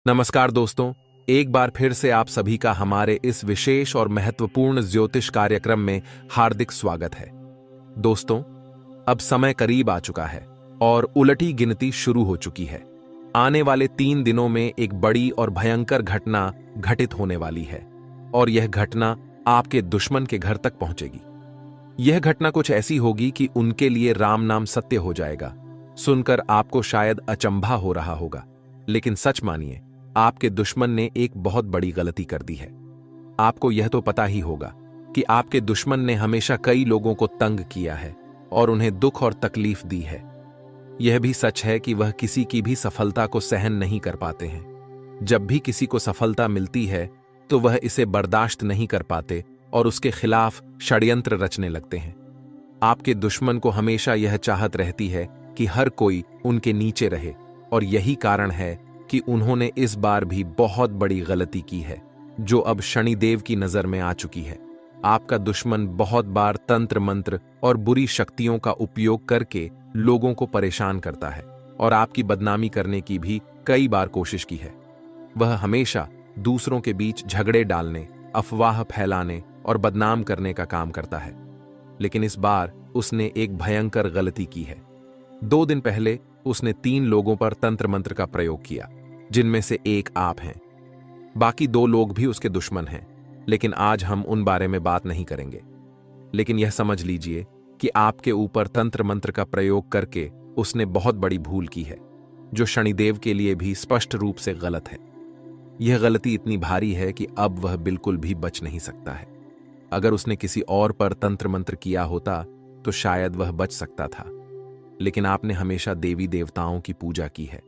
नमस्कार दोस्तों, एक बार फिर से आप सभी का हमारे इस विशेष और महत्वपूर्ण ज्योतिष कार्यक्रम में हार्दिक स्वागत है। दोस्तों, अब समय करीब आ चुका है और उलटी गिनती शुरू हो चुकी है। आने वाले 3 दिनों में एक बड़ी और भयंकर घटना घटित होने वाली है और यह घटना आपके दुश्मन के घर तक पहुंचेगी। यह घटना कुछ ऐसी होगी कि उनके लिए राम नाम सत्य हो जाएगा। सुनकर आपको शायद अचंभा हो रहा होगा, लेकिन सच मानिए, आपके दुश्मन ने एक बहुत बड़ी गलती कर दी है। आपको यह तो पता ही होगा कि आपके दुश्मन ने हमेशा कई लोगों को तंग किया है और उन्हें दुख और तकलीफ दी है। यह भी सच है कि वह किसी की भी सफलता को सहन नहीं कर पाते हैं। जब भी किसी को सफलता मिलती है तो वह इसे बर्दाश्त नहीं कर पाते और उसके खिलाफ षड्यंत्र रचने लगते हैं। आपके दुश्मन को हमेशा यह चाहत रहती है कि हर कोई उनके नीचे रहे, और यही कारण है कि उन्होंने इस बार भी बहुत बड़ी गलती की है, जो अब शनिदेव की नजर में आ चुकी है। आपका दुश्मन बहुत बार तंत्र मंत्र और बुरी शक्तियों का उपयोग करके लोगों को परेशान करता है और आपकी बदनामी करने की भी कई बार कोशिश की है। वह हमेशा दूसरों के बीच झगड़े डालने, अफवाह फैलाने और बदनाम करने का काम करता है, लेकिन इस बार उसने एक भयंकर गलती की है। 2 दिन पहले उसने 3 लोगों पर तंत्र मंत्र का प्रयोग किया, जिनमें से एक आप हैं। बाकी 2 लोग भी उसके दुश्मन हैं, लेकिन आज हम उन बारे में बात नहीं करेंगे। लेकिन यह समझ लीजिए कि आपके ऊपर तंत्र मंत्र का प्रयोग करके उसने बहुत बड़ी भूल की है, जो शनिदेव के लिए भी स्पष्ट रूप से गलत है। यह गलती इतनी भारी है कि अब वह बिल्कुल भी बच नहीं सकता है। अगर उसने किसी और पर तंत्र मंत्र किया होता तो शायद वह बच सकता था, लेकिन आपने हमेशा देवी देवताओं की पूजा की है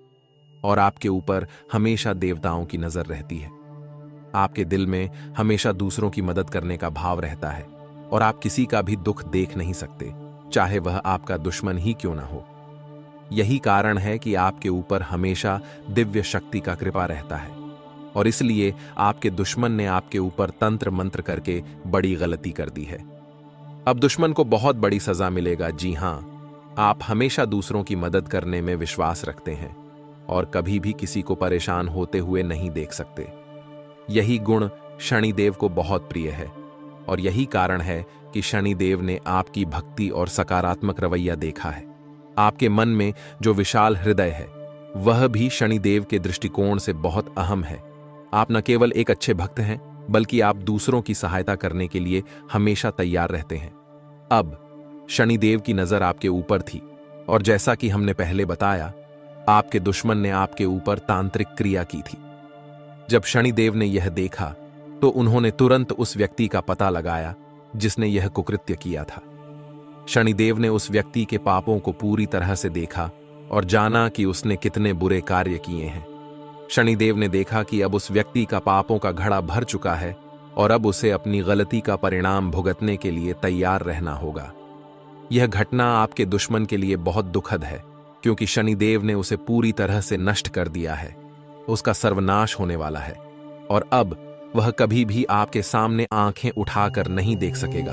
और आपके ऊपर हमेशा देवताओं की नजर रहती है। आपके दिल में हमेशा दूसरों की मदद करने का भाव रहता है और आप किसी का भी दुख देख नहीं सकते, चाहे वह आपका दुश्मन ही क्यों ना हो। यही कारण है कि आपके ऊपर हमेशा दिव्य शक्ति का कृपा रहता है और इसलिए आपके दुश्मन ने आपके ऊपर तंत्र मंत्र करके बड़ी गलती कर दी है। अब दुश्मन को बहुत बड़ी सजा मिलेगा। जी हां, आप हमेशा दूसरों की मदद करने में विश्वास रखते हैं और कभी भी किसी को परेशान होते हुए नहीं देख सकते। यही गुण शनिदेव को बहुत प्रिय है और यही कारण है कि शनिदेव ने आपकी भक्ति और सकारात्मक रवैया देखा है। आपके मन में जो विशाल हृदय है, वह भी शनिदेव के दृष्टिकोण से बहुत अहम है। आप न केवल एक अच्छे भक्त हैं, बल्कि आप दूसरों की सहायता करने के लिए हमेशा तैयार रहते हैं। अब शनिदेव की नजर आपके ऊपर थी और जैसा कि हमने पहले बताया, आपके दुश्मन ने आपके ऊपर तांत्रिक क्रिया की थी। जब शनिदेव ने यह देखा तो उन्होंने तुरंत उस व्यक्ति का पता लगाया जिसने यह कुकृत्य किया था। शनिदेव ने उस व्यक्ति के पापों को पूरी तरह से देखा और जाना कि उसने कितने बुरे कार्य किए हैं। शनिदेव ने देखा कि अब उस व्यक्ति का पापों का घड़ा भर चुका है और अब उसे अपनी गलती का परिणाम भुगतने के लिए तैयार रहना होगा। यह घटना आपके दुश्मन के लिए बहुत दुखद है, क्योंकि शनिदेव ने उसे पूरी तरह से नष्ट कर दिया है। उसका सर्वनाश होने वाला है और अब वह कभी भी आपके सामने आंखें उठाकर नहीं देख सकेगा।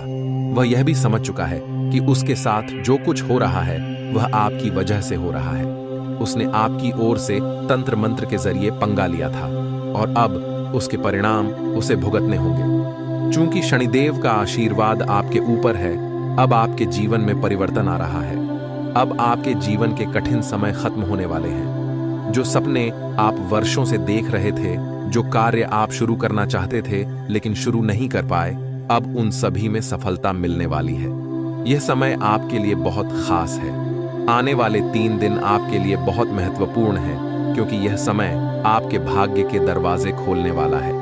वह यह भी समझ चुका है कि उसके साथ जो कुछ हो रहा है वह आपकी वजह से हो रहा है। उसने आपकी ओर से तंत्र मंत्र के जरिए पंगा लिया था और अब उसके परिणाम उसे भुगतने होंगे। चूंकि शनिदेव का आशीर्वाद आपके ऊपर है, अब आपके जीवन में परिवर्तन आ रहा है। अब आपके जीवन के कठिन समय खत्म होने वाले हैं। जो सपने आप वर्षों से देख रहे थे, जो कार्य आप शुरू करना चाहते थे लेकिन शुरू नहीं कर पाए, अब उन सभी में सफलता मिलने वाली है। यह समय आपके लिए बहुत खास है। आने वाले 3 दिन आपके लिए बहुत महत्वपूर्ण है, क्योंकि यह समय आपके भाग्य के दरवाजे खोलने वाला है।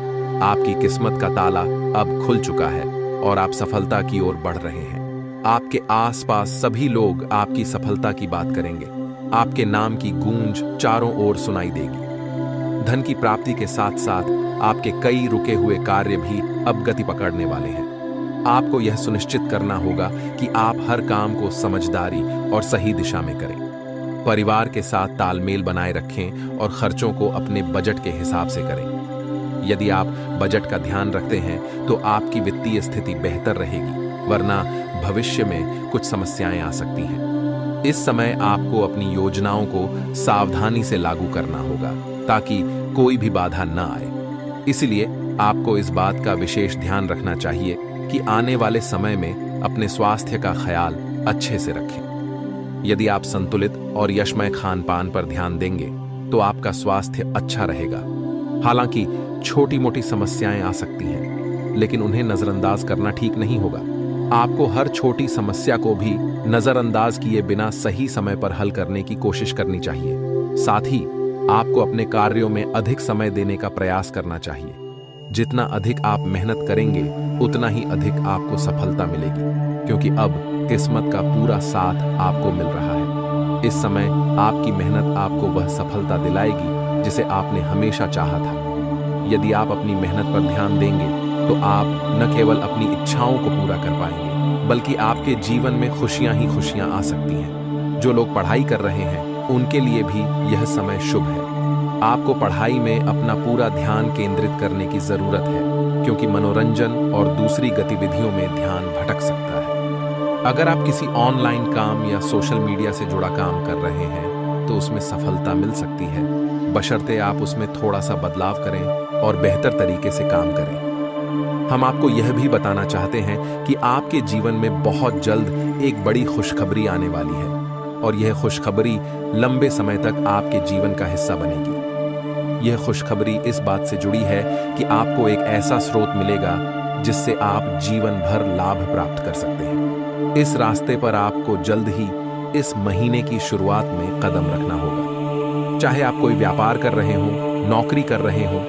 आपकी किस्मत का ताला अब खुल चुका है और आप सफलता की ओर बढ़ रहे हैं। आपके आसपास सभी लोग आपकी सफलता की बात करेंगे। आपके नाम की गूंज चारों ओर सुनाई देगी। धन की प्राप्ति के साथ साथ आपके कई रुके हुए कार्य भी अब गति पकड़ने वाले हैं। आपको यह सुनिश्चित करना होगा कि आप हर काम को समझदारी और सही दिशा में करें। परिवार के साथ तालमेल बनाए रखें और खर्चों को अपने बजट के हिसाब से करें। यदि आप बजट का ध्यान रखते हैं तो आपकी वित्तीय स्थिति बेहतर रहेगी, वरना भविष्य में कुछ समस्याएं आ सकती हैं। इस समय आपको अपनी योजनाओं को सावधानी से लागू करना होगा ताकि कोई भी बाधा न आए। इसलिए आपको इस बात का विशेष ध्यान रखना चाहिए कि आने वाले समय में अपने स्वास्थ्य का ख्याल अच्छे से रखें। यदि आप संतुलित और यशमय खान पान पर ध्यान देंगे तो आपका स्वास्थ्य अच्छा रहेगा। हालांकि छोटी मोटी समस्याएं आ सकती हैं, लेकिन उन्हें नजरअंदाज करना ठीक नहीं होगा। आपको हर छोटी समस्या को भी नजरअंदाज किए बिना सही समय पर हल करने की कोशिश करनी चाहिए। साथ ही आपको अपने कार्यों में अधिक समय देने का प्रयास करना चाहिए। जितना अधिक आप मेहनत करेंगे उतना ही अधिक आपको सफलता मिलेगी, क्योंकि अब किस्मत का पूरा साथ आपको मिल रहा है। इस समय आपकी मेहनत आपको वह सफलता दिलाएगी जिसे आपने हमेशा चाहा था। यदि आप अपनी मेहनत पर ध्यान देंगे तो आप न केवल अपनी इच्छाओं को पूरा कर पाएंगे, बल्कि आपके जीवन में खुशियां ही खुशियां आ सकती हैं। जो लोग पढ़ाई कर रहे हैं उनके लिए भी यह समय शुभ है। आपको पढ़ाई में अपना पूरा ध्यान केंद्रित करने की जरूरत है, क्योंकि मनोरंजन और दूसरी गतिविधियों में ध्यान भटक सकता है। अगर आप किसी ऑनलाइन काम या सोशल मीडिया से जुड़ा काम कर रहे हैं तो उसमें सफलता मिल सकती है, बशर्ते आप उसमें थोड़ा सा बदलाव करें और बेहतर तरीके से काम करें। हम आपको यह भी बताना चाहते हैं कि आपके जीवन में बहुत जल्द एक बड़ी खुशखबरी आने वाली है, और यह खुशखबरी लंबे समय तक आपके जीवन का हिस्सा बनेगी। यह खुशखबरी इस बात से जुड़ी है कि आपको एक ऐसा स्रोत मिलेगा जिससे आप जीवन भर लाभ प्राप्त कर सकते हैं। इस रास्ते पर आपको जल्द ही इस महीने की शुरुआत में कदम रखना होगा। चाहे आप कोई व्यापार कर रहे हो, नौकरी कर रहे हो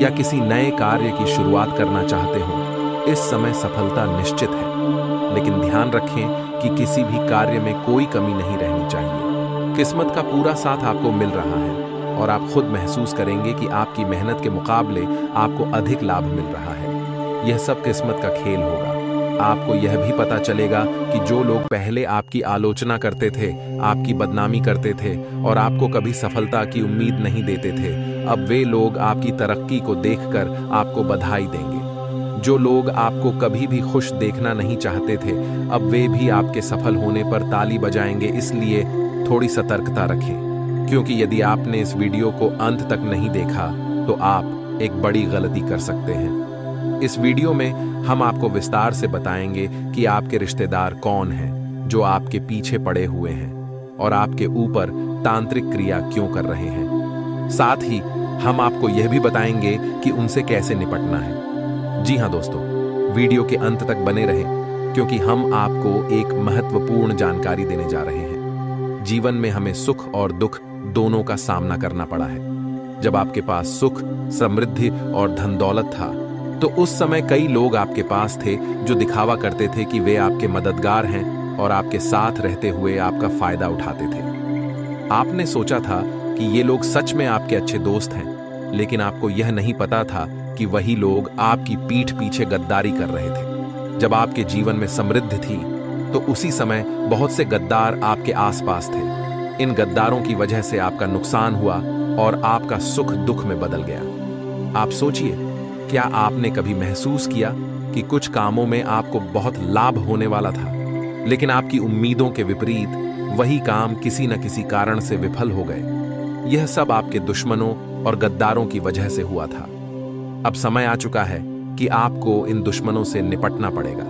या किसी नए कार्य की शुरुआत करना चाहते हो, इस समय सफलता निश्चित है। लेकिन ध्यान रखें कि किसी भी कार्य में कोई कमी नहीं रहनी चाहिए। किस्मत का पूरा साथ आपको मिल रहा है और आप खुद महसूस करेंगे कि आपकी मेहनत के मुकाबले आपको अधिक लाभ मिल रहा है। यह सब किस्मत का खेल होगा। आपको यह भी पता चलेगा कि जो लोग पहले आपकी आलोचना करते थे, आपकी बदनामी करते थे और आपको कभी सफलता की उम्मीद नहीं देते थे, अब वे लोग आपकी तरक्की को देखकर आपको बधाई देंगे। जो लोग आपको कभी भी खुश देखना नहीं चाहते थे, अब वे भी आपके सफल होने पर ताली बजाएंगे। इसलिए थोड़ी सतर्कता रखें, क्योंकि यदि आपने इस वीडियो को अंत तक नहीं देखा तो आप एक बड़ी गलती कर सकते हैं। इस वीडियो में हम आपको विस्तार से बताएंगे कि आपके रिश्तेदार कौन हैं जो आपके पीछे पड़े हुए हैं और आपके ऊपर तांत्रिक क्रिया क्यों कर रहे हैं। साथ ही हम आपको यह भी बताएंगे कि उनसे कैसे निपटना है। जी हाँ दोस्तों, वीडियो के अंत तक बने रहें, क्योंकि हम आपको एक महत्वपूर्ण जानकारी देने जा रहे हैं। जीवन में हमें सुख और दुख दोनों का सामना करना पड़ा है। जब आपके पास सुख, समृद्धि और धन दौलत था तो उस समय कई लोग आपके पास थे जो दिखावा करते थे कि वे आपके मददगार हैं और आपके साथ रहते हुए आपका फायदा उठाते थे। आपने सोचा था कि ये लोग सच में आपके अच्छे दोस्त हैं, लेकिन आपको यह नहीं पता था कि वही लोग आपकी पीठ पीछे गद्दारी कर रहे थे। जब आपके जीवन में समृद्धि थी तो उसी समय बहुत से गद्दार आपके आसपास थे। इन गद्दारों की वजह से आपका नुकसान हुआ और आपका सुख दुख में बदल गया। आप सोचिए, क्या आपने कभी महसूस किया कि कुछ कामों में आपको बहुत लाभ होने वाला था, लेकिन आपकी उम्मीदों के विपरीत वही काम किसी न किसी कारण से विफल हो गए? यह सब आपके दुश्मनों और गद्दारों की वजह से हुआ था। अब समय आ चुका है कि आपको इन दुश्मनों से निपटना पड़ेगा।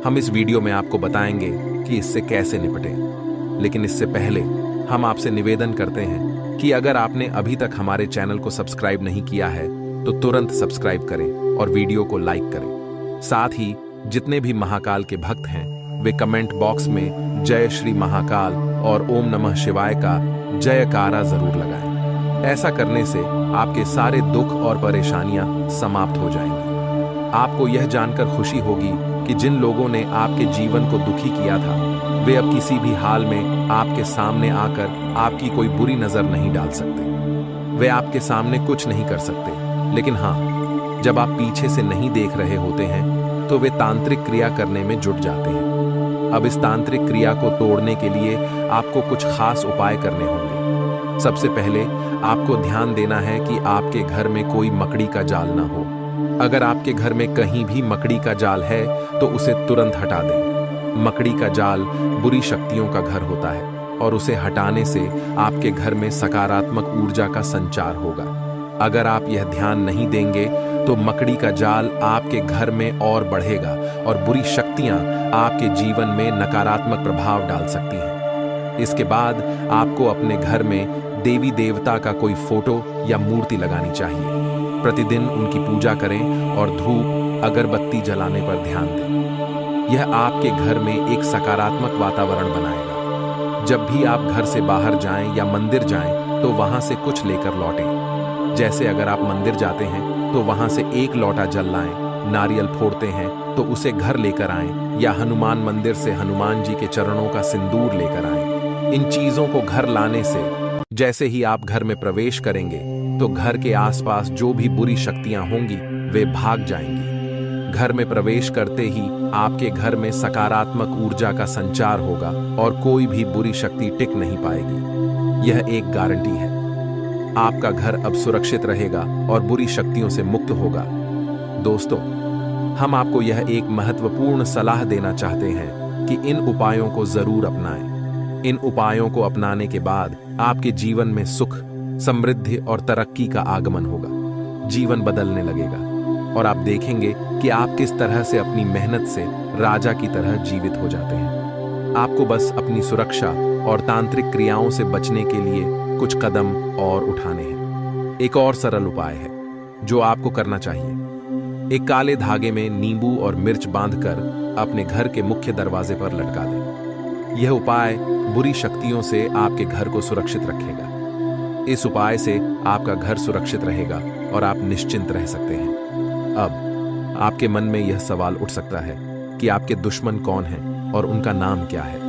हम इस वीडियो में आपको बताएंगे कि इससे कैसे निपटें। लेकिन इससे पहले हम आपसे निवेदन करते हैं कि अगर आपने अभी तक हमारे चैनल को सब्सक्राइब नहीं किया है तो तुरंत सब्सक्राइब करें और वीडियो को लाइक करें। साथ ही जितने भी महाकाल के भक्त हैं वे कमेंट बॉक्स में जय श्री महाकाल और ओम नमः शिवाय का जयकारा जरूर लगाएं। ऐसा करने से आपके सारे दुख और परेशानियां समाप्त हो जाएंगी। आपको यह जानकर खुशी होगी कि जिन लोगों ने आपके जीवन को दुखी किया था वे अब किसी भी हाल में आपके सामने आकर आपकी कोई बुरी नजर नहीं डाल सकते। वे आपके सामने कुछ नहीं कर सकते, लेकिन हाँ, जब आप पीछे से नहीं देख रहे होते हैं तो वे तांत्रिक क्रिया करने में जुट जाते हैं। अब इस तांत्रिक क्रिया को तोड़ने के लिए आपको कुछ खास उपाय करने होंगे। सबसे पहले आपको ध्यान देना है कि आपके घर में कोई मकड़ी का जाल ना हो। अगर आपके घर में कहीं भी मकड़ी का जाल है तो उसे तुरंत हटा दें। मकड़ी का जाल बुरी शक्तियों का घर होता है और उसे हटाने से आपके घर में सकारात्मक ऊर्जा का संचार होगा। अगर आप यह ध्यान नहीं देंगे तो मकड़ी का जाल आपके घर में और बढ़ेगा और बुरी शक्तियां आपके जीवन में नकारात्मक प्रभाव डाल सकती हैं। इसके बाद आपको अपने घर में देवी देवता का कोई फोटो या मूर्ति लगानी चाहिए। प्रतिदिन उनकी पूजा करें और धूप अगरबत्ती जलाने पर ध्यान दें। यह आपके घर में एक सकारात्मक वातावरण बनाएगा। जब भी आप घर से बाहर जाएं या मंदिर जाएं तो वहां से कुछ लेकर लौटें। जैसे अगर आप मंदिर जाते हैं तो वहां से एक लोटा जल लाएं, नारियल फोड़ते हैं तो उसे घर लेकर आएं, या हनुमान मंदिर से हनुमान जी के चरणों का सिंदूर लेकर आएं। इन चीजों को घर लाने से जैसे ही आप घर में प्रवेश करेंगे तो घर के आसपास जो भी बुरी शक्तियां होंगी वे भाग जाएंगी। घर में प्रवेश करते ही आपके घर में सकारात्मक ऊर्जा का संचार होगा और कोई भी बुरी शक्ति टिक नहीं पाएगी। यह एक गारंटी है। आपका घर अब सुरक्षित रहेगा और बुरी शक्तियों से मुक्त होगा। दोस्तों, हम आपको यह एक महत्वपूर्ण सलाह देना चाहते हैं कि इन उपायों को जरूर अपनाएं। इन उपायों को अपनाने के बाद आपके जीवन में सुख, समृद्धि और तरक्की का आगमन होगा। जीवन बदलने लगेगा और आप देखेंगे कि आप किस तरह से अपनी मेहनत से राजा की तरह जीवित हो जाते हैं। आपको बस अपनी सुरक्षा और तांत्रिक क्रियाओं से बचने के लिए कुछ कदम और उठाने हैं। एक और सरल उपाय है जो आपको करना चाहिए। एक काले धागे में नींबू और मिर्च बांधकर अपने घर के मुख्य दरवाजे पर लटका दें। यह उपाय बुरी शक्तियों से आपके घर को सुरक्षित रखेगा। इस उपाय से आपका घर सुरक्षित रहेगा और आप निश्चिंत रह सकते हैं। अब आपके मन में यह सवाल उठ सकता है कि आपके दुश्मन कौन हैं और उनका नाम क्या है।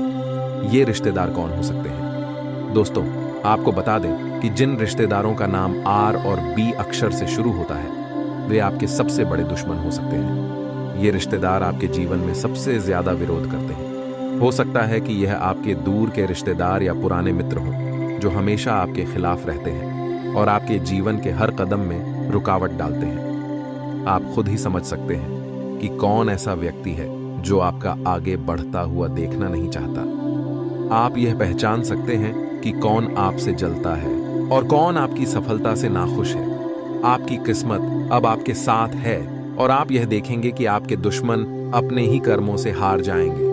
ये रिश्तेदार कौन हो सकते हैं? दोस्तों, आपको बता दें कि जिन रिश्तेदारों का नाम आर और बी अक्षर से शुरू होता है वे आपके सबसे बड़े दुश्मन हो सकते हैं। ये रिश्तेदार आपके जीवन में सबसे ज्यादा विरोध करते हैं। हो सकता है कि यह आपके दूर के रिश्तेदार या पुराने मित्र हों जो हमेशा आपके खिलाफ रहते हैं और आपके जीवन के हर कदम में रुकावट डालते हैं। आप खुद ही समझ सकते हैं कि कौन ऐसा व्यक्ति है जो आपका आगे बढ़ता हुआ देखना नहीं चाहता। आप यह पहचान सकते हैं कि कौन आपसे जलता है और कौन आपकी सफलता से नाखुश है। आपकी किस्मत अब आपके साथ है और आप यह देखेंगे कि आपके दुश्मन अपने ही कर्मों से हार जाएंगे।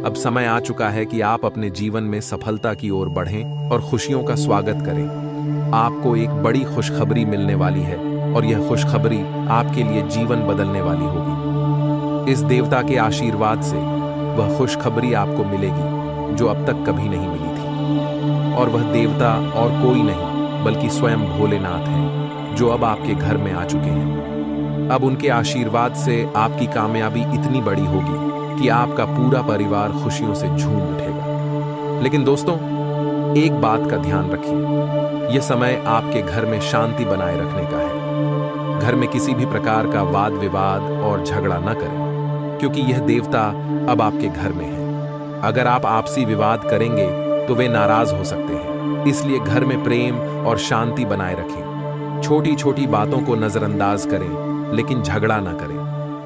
अब समय आ चुका है कि आप अपने जीवन में सफलता की ओर बढ़ें और खुशियों का स्वागत करें। आपको एक बड़ी खुशखबरी मिलने वाली है और यह खुशखबरी आपके लिए जीवन बदलने वाली होगी। इस देवता के आशीर्वाद से वह खुशखबरी आपको मिलेगी जो अब तक कभी नहीं मिली थी। और वह देवता और कोई नहीं बल्कि स्वयं भोलेनाथ हैं जो अब आपके घर में आ चुके हैं। अब उनके आशीर्वाद से आपकी कामयाबी इतनी बड़ी होगी कि आपका पूरा परिवार खुशियों से झूम उठेगा। लेकिन दोस्तों, एक बात का ध्यान रखिए। यह समय आपके घर में शांति बनाए रखने का है। घर में किसी भी प्रकार का वाद विवाद और झगड़ा न करें, क्योंकि यह देवता अब आपके घर में है। अगर आप आपसी विवाद करेंगे तो वे नाराज हो सकते हैं। इसलिए घर में प्रेम और शांति बनाए रखें। छोटी छोटी बातों को नजरअंदाज करें, लेकिन झगड़ा न करें।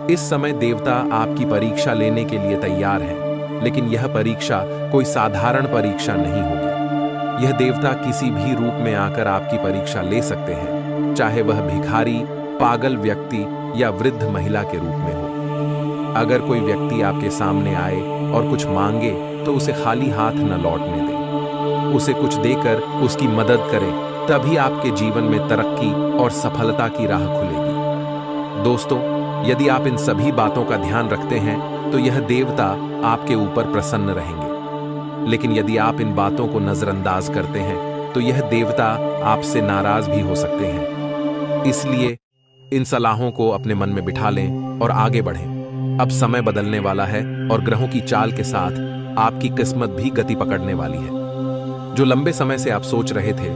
इस समय देवता आपकी परीक्षा लेने के लिए तैयार हैं, लेकिन यह परीक्षा कोई साधारण परीक्षा नहीं होगी। यह देवता किसी भी रूप में आकर आपकी परीक्षा ले सकते हैं, चाहे वह भिखारी, पागल व्यक्ति या वृद्ध महिला के रूप में हो। अगर कोई व्यक्ति आपके सामने आए और कुछ मांगे तो उसे खाली हाथ न लौटने दें। उसे कुछ देकर उसकी मदद करें, तभी आपके जीवन में तरक्की और सफलता की राह खुलेगी। दोस्तों, यदि आप इन सभी बातों का ध्यान रखते हैं तो यह देवता आपके ऊपर प्रसन्न रहेंगे। लेकिन यदि आप इन बातों को नजरअंदाज करते हैं तो यह देवता आपसे नाराज भी हो सकते हैं। इसलिए इन सलाहों को अपने मन में बिठा लें और आगे बढ़ें। अब समय बदलने वाला है और ग्रहों की चाल के साथ आपकी किस्मत भी गति पकड़ने वाली है। जो लंबे समय से आप सोच रहे थे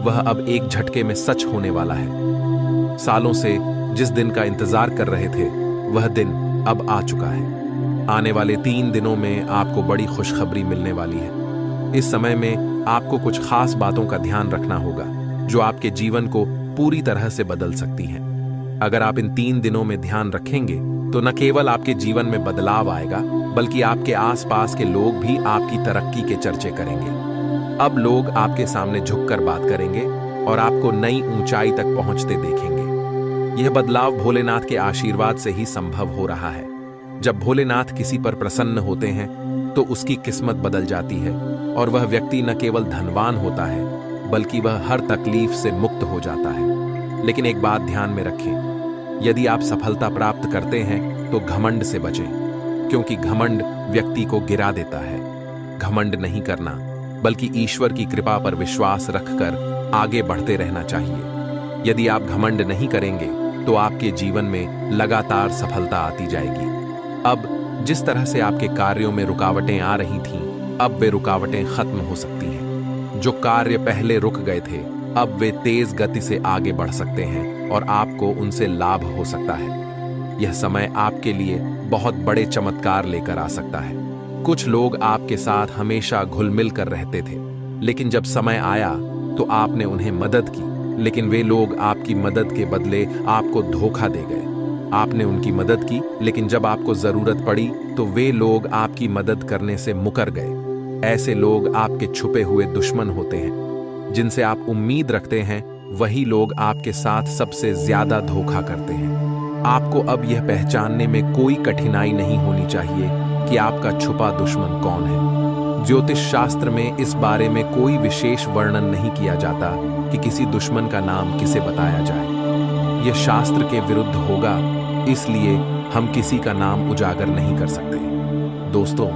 वह अब एक झटके में सच होने वाला है। सालों से जिस दिन का इंतजार कर रहे थे वह दिन अब आ चुका है। आने वाले 3 दिनों में आपको बड़ी खुशखबरी मिलने वाली है। इस समय में आपको कुछ खास बातों का ध्यान रखना होगा जो आपके जीवन को पूरी तरह से बदल सकती हैं। अगर आप इन 3 दिनों में ध्यान रखेंगे तो न केवल आपके जीवन में बदलाव आएगा, बल्कि आपके आसपास के लोग भी आपकी तरक्की के चर्चे करेंगे। अब लोग आपके सामने झुककर बात करेंगे और आपको नई ऊंचाई तक पहुंचते देखेंगे। यह बदलाव भोलेनाथ के आशीर्वाद से ही संभव हो रहा है। जब भोलेनाथ किसी पर प्रसन्न होते हैं तो उसकी किस्मत बदल जाती है और वह व्यक्ति न केवल धनवान होता है बल्कि वह हर तकलीफ से मुक्त हो जाता है। लेकिन एक बात ध्यान में रखें, यदि आप सफलता प्राप्त करते हैं तो घमंड से बचें, क्योंकि घमंड व्यक्ति को गिरा देता है। घमंड नहीं करना बल्कि ईश्वर की कृपा पर विश्वास रखकर आगे बढ़ते रहना चाहिए। यदि आप घमंड नहीं करेंगे तो आपके जीवन में लगातार सफलता आती जाएगी। अब जिस तरह से आपके कार्यों में रुकावटें आ रही थीं, अब वे रुकावटें खत्म हो सकती हैं। जो कार्य पहले रुक गए थे, अब वे तेज गति से आगे बढ़ सकते हैं और आपको उनसे लाभ हो सकता है। यह समय आपके लिए बहुत बड़े चमत्कार लेकर आ सकता है। कुछ लोग आपके साथ हमेशा घुल मिल कर रहते थे, लेकिन जब समय आया तो आपने उन्हें मदद की, लेकिन वे लोग आपकी मदद के बदले आपको धोखा दे गए। आपने उनकी मदद की, लेकिन जब आपको जरूरत पड़ी तो वे लोग आपकी मदद करने से मुकर गए। ऐसे लोग आपके छुपे हुए दुश्मन होते हैं। जिनसे आप उम्मीद रखते हैं वही लोग आपके साथ सबसे ज्यादा धोखा करते हैं। आपको अब यह पहचानने में कोई कठिनाई नहीं होनी चाहिए कि आपका छुपा दुश्मन कौन है। ज्योतिष शास्त्र में इस बारे में कोई विशेष वर्णन नहीं किया जाता कि किसी दुश्मन का नाम किसे बताया जाए। यह शास्त्र के विरुद्ध होगा, इसलिए हम किसी का नाम उजागर नहीं कर सकते। दोस्तों,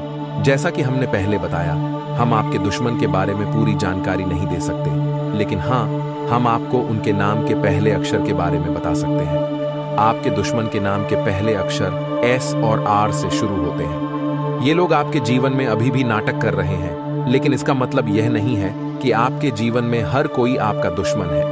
जैसा कि हमने पहले बताया, हम आपके दुश्मन के बारे में पूरी जानकारी नहीं दे सकते, लेकिन हाँ, हम आपको उनके नाम के पहले अक्षर के बारे में बता सकते हैं। आपके दुश्मन के नाम के पहले अक्षर एस और आर से शुरू होते हैं। ये लोग आपके जीवन में अभी भी नाटक कर रहे हैं, लेकिन इसका मतलब यह नहीं है कि आपके जीवन में हर कोई आपका दुश्मन है।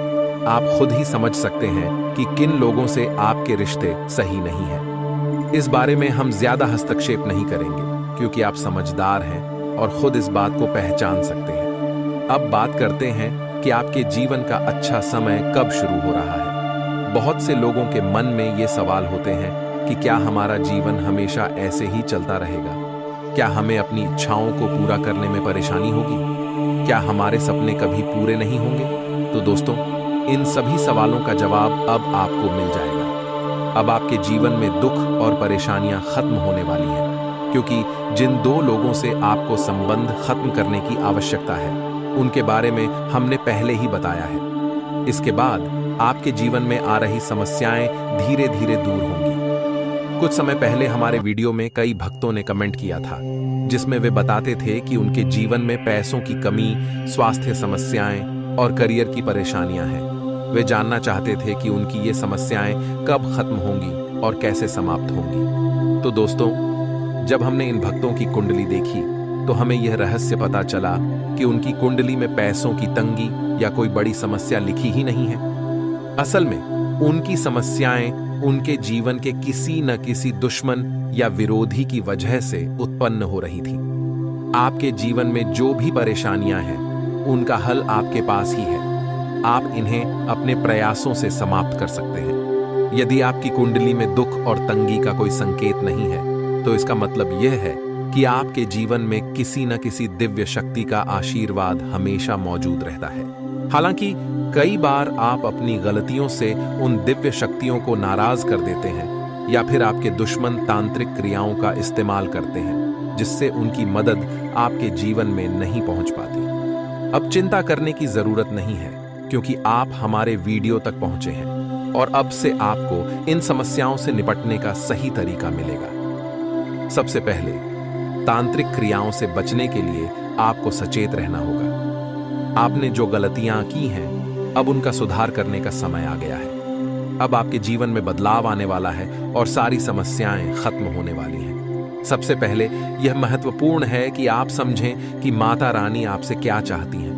आप खुद ही समझ सकते हैं कि किन लोगों से आपके रिश्ते सही नहीं हैं। इस बारे में हम ज्यादा हस्तक्षेप नहीं करेंगे, क्योंकि आप समझदार हैं और खुद इस बात को पहचान सकते हैं। अब बात करते हैं कि आपके जीवन का अच्छा समय कब शुरू हो रहा है। बहुत से लोगों के मन में ये सवाल होते हैं कि क्या हमारा जीवन हमेशा ऐसे ही चलता रहेगा? क्या हमें अपनी इच्छाओं को पूरा करने में परेशानी होगी? क्या हमारे सपने कभी पूरे नहीं होंगे? तो दोस्तों, इन सभी सवालों का जवाब अब आपको मिल जाएगा। अब आपके जीवन में दुख और परेशानियां खत्म होने वाली हैं, क्योंकि जिन दो लोगों से आपको संबंध खत्म करने की आवश्यकता है, उनके बारे में हमने पहले ही बताया है। इसके बाद आपके जीवन में आ रही समस्याएं धीरे धीरे दूर होंगी। कुछ समय पहले हमारे वीडियो में कई भक्तों ने कमेंट किया था, जिसमें वे बताते थे कि उनके जीवन में पैसों की कमी, स्वास्थ्य समस्याएं और करियर की परेशानियां हैं। वे जानना चाहते थे कि उनकी ये समस्याएं कब खत्म होंगी और कैसे समाप्त होंगी। तो दोस्तों, जब हमने इन भक्तों की कुंडली देखी तो हमें यह रहस्य पता चला कि उनकी कुंडली में पैसों की तंगी या कोई बड़ी समस्या लिखी ही नहीं है। असल में उनकी समस्याएं उनके जीवन के किसी न किसी दुश्मन या विरोधी की वजह से उत्पन्न हो रही थी। आपके जीवन में जो भी परेशानियां हैं, उनका हल आपके पास ही है। आप इन्हें अपने प्रयासों से समाप्त कर सकते हैं। यदि आपकी कुंडली में दुख और तंगी का कोई संकेत नहीं है, तो इसका मतलब यह है कि आपके जीवन में किसी न किसी दिव्य शक्ति का आशीर्वाद हमेशा मौजूद रहता है। हालांकि कई बार आप अपनी गलतियों से उन दिव्य शक्तियों को नाराज कर देते हैं, या फिर आपके दुश्मन तांत्रिक क्रियाओं का इस्तेमाल करते हैं, जिससे उनकी मदद आपके जीवन में नहीं पहुंच पाती। अब चिंता करने की जरूरत नहीं है, क्योंकि आप हमारे वीडियो तक पहुंचे हैं और अब से आपको इन समस्याओं से निपटने का सही तरीका मिलेगा। सबसे पहले, तांत्रिक क्रियाओं से बचने के लिए आपको सचेत रहना होगा। आपने जो गलतियां की हैं, अब उनका सुधार करने का समय आ गया है। अब आपके जीवन में बदलाव आने वाला है और सारी समस्याएं खत्म होने वाली हैं। सबसे पहले यह महत्वपूर्ण है कि आप समझें कि माता रानी आपसे क्या चाहती हैं।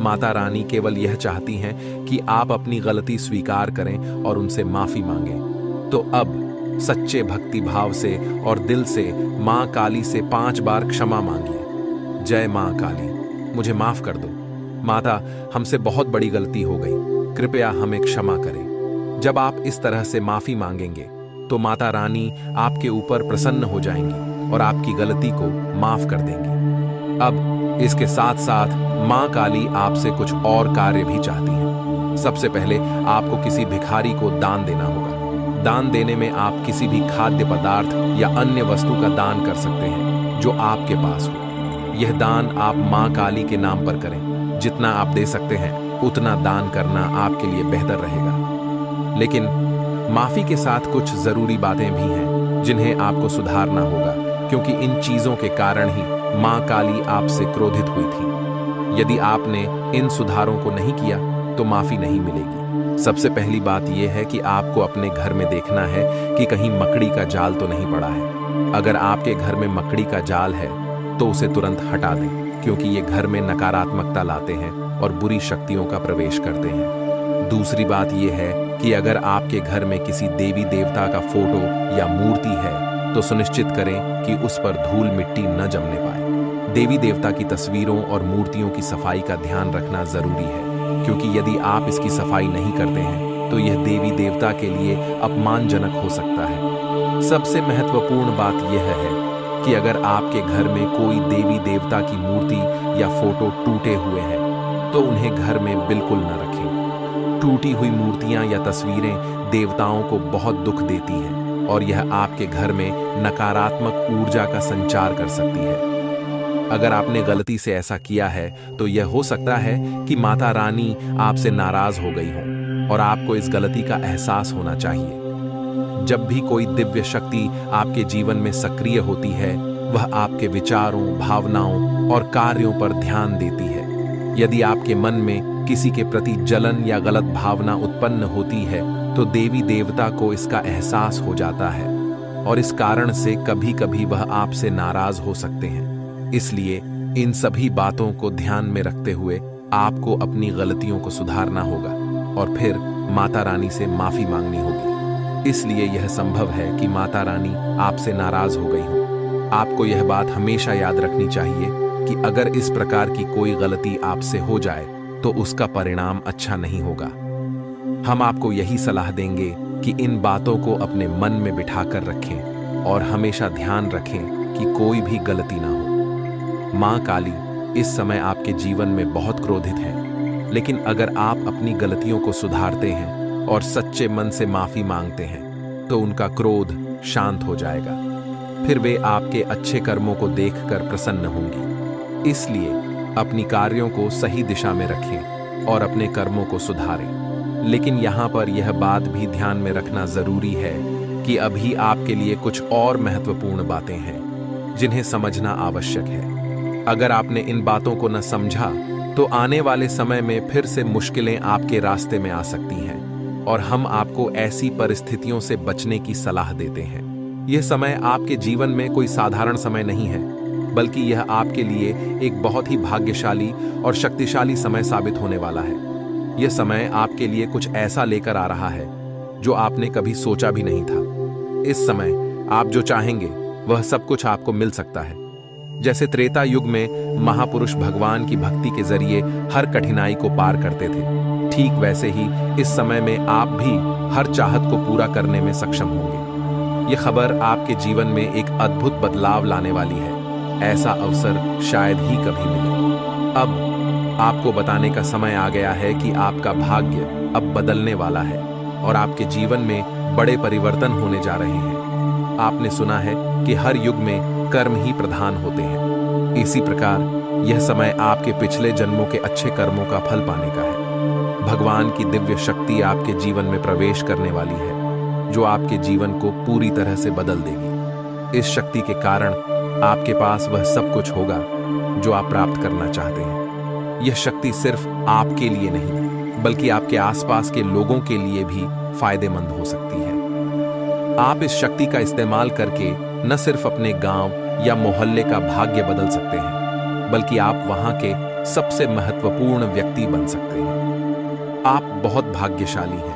माता रानी केवल यह चाहती हैं कि आप अपनी गलती स्वीकार करें और उनसे माफी मांगें। तो अब सच्चे भक्ति भाव से और दिल से मां काली से 5 बार क्षमा मांगिए। जय मां काली, मुझे माफ कर दो। माता, हमसे बहुत बड़ी गलती हो गई, कृपया हमें क्षमा करें। जब आप इस तरह से माफी मांगेंगे तो माता रानी आपके ऊपर प्रसन्न हो जाएंगी और आपकी गलती को माफ कर देंगी। अब इसके साथ साथ मां काली आपसे कुछ और कार्य भी चाहती हैं। सबसे पहले आपको किसी भिखारी को दान देना होगा। दान देने में आप किसी भी खाद्य पदार्थ या अन्य वस्तु का दान कर सकते हैं जो आपके पास हो। यह दान आप मां काली के नाम पर करें। जितना आप दे सकते हैं उतना दान करना आपके लिए बेहतर रहेगा। लेकिन माफी के साथ कुछ जरूरी बातें भी हैं जिन्हें आपको सुधारना होगा, क्योंकि इन चीजों के कारण ही मां काली आपसे क्रोधित हुई थी। यदि आपने इन सुधारों को नहीं किया तो माफी नहीं मिलेगी। सबसे पहली बात यह है कि आपको अपने घर में देखना है कि कहीं मकड़ी का जाल तो नहीं पड़ा है। अगर आपके घर में मकड़ी का जाल है तो उसे तुरंत हटा दें, क्योंकि ये घर में नकारात्मकता लाते हैं और बुरी शक्तियों का प्रवेश करते हैं। दूसरी बात यह है कि अगर आपके घर में किसी देवी देवता का फोटो या मूर्ति है तो सुनिश्चित करें कि उस पर धूल मिट्टी न जमने पाए। देवी देवता की तस्वीरों और मूर्तियों की सफाई का ध्यान रखना जरूरी है, क्योंकि यदि आप इसकी सफाई नहीं करते हैं तो यह देवी देवता के लिए अपमानजनक हो सकता है। सबसे महत्वपूर्ण बात यह है कि अगर आपके घर में कोई देवी देवता की मूर्ति या फोटो टूटे हुए हैं तो उन्हें घर में बिल्कुल न रखें। टूटी हुई मूर्तियां या तस्वीरें देवताओं को बहुत दुख देती हैं और यह आपके घर में नकारात्मक ऊर्जा का संचार कर सकती है। अगर आपने गलती से ऐसा किया है तो यह हो सकता है कि माता रानी आपसे नाराज हो गई हो और आपको इस गलती का एहसास होना चाहिए। जब भी कोई दिव्य शक्ति आपके जीवन में सक्रिय होती है, वह आपके विचारों, भावनाओं और कार्यों पर ध्यान देती है। यदि आपके मन में किसी के प्रति जलन या गलत भावना उत्पन्न होती है तो देवी देवता को इसका एहसास हो जाता है और इस कारण से कभी-कभी वह आपसे नाराज हो सकते हैं। इसलिए इन सभी बातों को ध्यान में रखते हुए आपको अपनी गलतियों को सुधारना होगा और फिर माता रानी से माफी मांगनी होगी। इसलिए यह संभव है कि माता रानी आपसे नाराज हो गई हो। आपको यह बात हमेशा याद रखनी चाहिए कि अगर इस प्रकार की कोई गलती आपसे हो जाए तो उसका परिणाम अच्छा नहीं होगा। हम आपको यही सलाह देंगे कि इन बातों को अपने मन में बिठाकर रखें और हमेशा ध्यान रखें कि कोई भी गलती ना हो। मां काली इस समय आपके जीवन में बहुत क्रोधित है, लेकिन अगर आप अपनी गलतियों को सुधारते हैं और सच्चे मन से माफी मांगते हैं तो उनका क्रोध शांत हो जाएगा। फिर वे आपके अच्छे कर्मों को देखकर प्रसन्न होंगी। इसलिए अपनी कार्यों को सही दिशा में रखें और अपने कर्मों को सुधारें। लेकिन यहाँ पर यह बात भी ध्यान में रखना जरूरी है कि अभी आपके लिए कुछ और महत्वपूर्ण बातें हैं जिन्हें समझना आवश्यक है। अगर आपने इन बातों को न समझा तो आने वाले समय में फिर से मुश्किलें आपके रास्ते में आ सकती हैं और हम आपको ऐसी परिस्थितियों से बचने की सलाह देते हैं। यह समय आपके जीवन में कोई साधारण समय नहीं है, बल्कि यह आपके लिए एक बहुत ही भाग्यशाली और शक्तिशाली समय साबित होने वाला है। यह समय आपके लिए कुछ ऐसा लेकर आ रहा है जो आपने कभी सोचा भी नहीं था। इस समय आप जो चाहेंगे वह सब कुछ आपको मिल सकता है। जैसे त्रेता युग में महापुरुष भगवान की भक्ति के जरिए हर कठिनाई को पार करते थे, ठीक वैसे ही इस समय में आप भी हर चाहत को पूरा करने में सक्षम होंगे। यह खबर आपके जीवन में एक अद्भुत बदलाव लाने वाली है। ऐसा अवसर शायद ही कभी मिले। अब आपको बताने का समय आ गया है कि आपका भाग्य अब बदलने वाला है और आपके जीवन में बड़े परिवर्तन होने जा रहे हैं। आपने सुना है कि हर युग में कर्म ही प्रधान होते हैं। इसी प्रकार यह समय आपके पिछले जन्मों के अच्छे कर्मों का फल पाने का है। भगवान की दिव्य शक्ति आपके जीवन में प्रवेश करने वाली है, जो आपके जीवन को पूरी तरह से बदल देगी। इस शक्ति के कारण आपके पास वह सब कुछ होगा जो आप प्राप्त करना चाहते हैं। यह शक्ति सिर्फ आपके लिए नहीं, बल्कि आपके आसपास के लोगों के लिए भी फायदेमंद हो सकती है। आप इस शक्ति का इस्तेमाल करके न सिर्फ अपने गांव या मोहल्ले का भाग्य बदल सकते हैं, बल्कि आप वहां के सबसे महत्वपूर्ण व्यक्ति बन सकते हैं। आप बहुत भाग्यशाली हैं,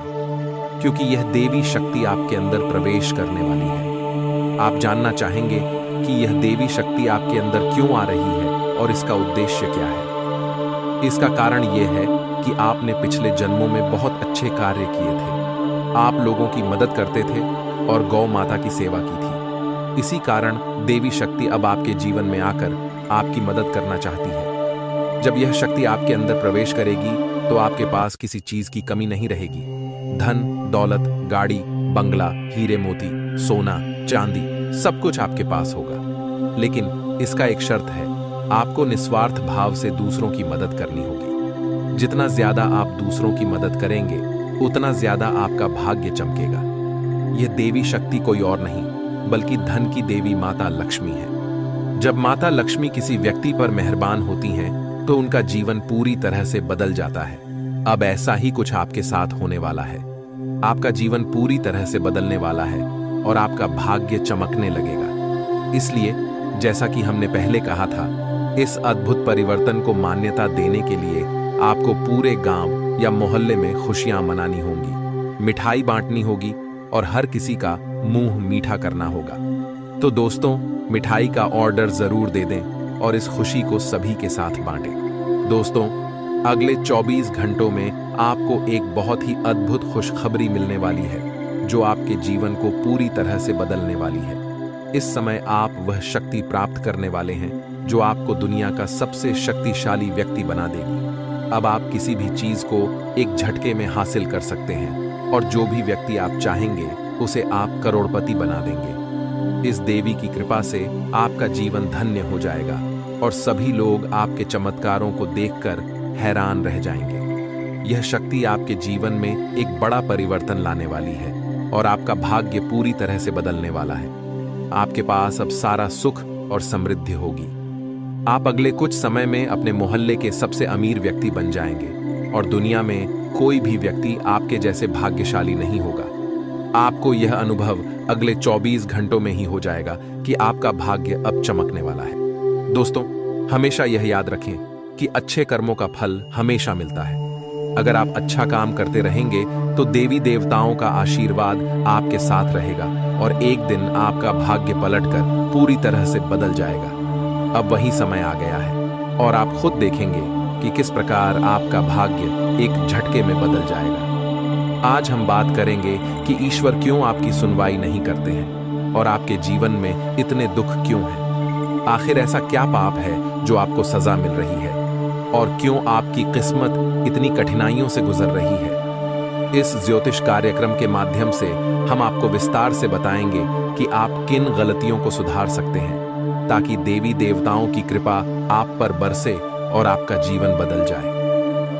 क्योंकि यह देवी शक्ति आपके अंदर प्रवेश करने वाली है। आप जानना चाहेंगे कि यह देवी शक्ति आपके अंदर क्यों आ रही है और इसका उद्देश्य क्या है। इसका कारण यह है कि आपने पिछले जन्मों में बहुत अच्छे कार्य किए थे। आप लोगों की मदद करते थे और गौ माता की सेवा की थी। इसी कारण देवी शक्ति अब आपके जीवन में आकर आपकी मदद करना चाहती है। जब यह शक्ति आपके अंदर प्रवेश करेगी तो आपके पास किसी चीज की कमी नहीं रहेगी। धन, दौलत, गाड़ी, बंगला, हीरे मोती, सोना, चांदी, सब कुछ आपके पास होगा। लेकिन इसका एक शर्त है, आपको निस्वार्थ भाव से दूसरों की मदद करनी होगी। जितना ज्यादा आप दूसरों की मदद करेंगे, उतना ज्यादा आपका भाग्य चमकेगा। यह देवी शक्ति कोई और नहीं, बल्कि धन की देवी माता लक्ष्मी है। जब माता लक्ष्मी किसी व्यक्ति पर मेहरबान होती हैं, तो उनका जीवन पूरी तरह से बदल जाता है। अब ऐसा ही कुछ आपके साथ होने वाला है। आपका जीवन पूरी तरह से बदलने वाला है और आपका भाग्य चमकने लगेगा। इसलिए जैसा कि हमने पहले कहा था, इस अद्भुत परिवर्तन को मान्यता देने के लिए आपको पूरे गांव या मोहल्ले में खुशियां मनानी होंगी, मिठाई बांटनी होगी और हर किसी का मुंह मीठा करना होगा। तो दोस्तों, मिठाई का ऑर्डर जरूर दे दें और इस खुशी को सभी के साथ बांटें। दोस्तों, अगले 24 घंटों में आपको एक बहुत ही अद्भुत खुशखबरी मिलने वाली है, जो आपके जीवन को पूरी तरह से बदलने वाली है। इस समय आप वह शक्ति प्राप्त करने वाले हैं जो आपको दुनिया का सबसे शक्तिशाली व्यक्ति बना देगी। अब आप किसी भी चीज को एक झटके में हासिल कर सकते हैं और जो भी व्यक्ति आप चाहेंगे उसे आप करोड़पति बना देंगे। इस देवी की कृपा से आपका जीवन धन्य हो जाएगा और सभी लोग आपके चमत्कारों को देखकर हैरान रह जाएंगे। यह शक्ति आपके जीवन में एक बड़ा परिवर्तन लाने वाली है और आपका भाग्य पूरी तरह से बदलने वाला है। आपके पास अब सारा सुख और समृद्धि होगी। आप अगले कुछ समय में अपने मोहल्ले के सबसे अमीर व्यक्ति बन जाएंगे और दुनिया में कोई भी व्यक्ति आपके जैसे भाग्यशाली नहीं होगा। आपको यह अनुभव अगले 24 घंटों में ही हो जाएगा कि आपका भाग्य अब चमकने वाला है। दोस्तों, हमेशा यह याद रखें कि अच्छे कर्मों का फल हमेशा मिलता है। अगर आप अच्छा काम करते रहेंगे तो देवी देवताओं का आशीर्वाद आपके साथ रहेगा और एक दिन आपका भाग्य पलटकर पूरी तरह से बदल जाएगा। अब वही समय आ गया है और आप खुद देखेंगे कि किस प्रकार आपका भाग्य एक झटके में बदल जाएगा। आज हम बात करेंगे कि ईश्वर क्यों आपकी सुनवाई नहीं करते हैं और आपके जीवन में इतने दुख क्यों हैं। आखिर ऐसा क्या पाप है जो आपको सजा मिल रही है और क्यों आपकी किस्मत इतनी कठिनाइयों से गुजर रही है। इस ज्योतिष कार्यक्रम के माध्यम से हम आपको विस्तार से बताएंगे कि आप किन गलतियों को सुधार सकते हैं ताकि देवी देवताओं की कृपा आप पर बरसे और आपका जीवन बदल जाए।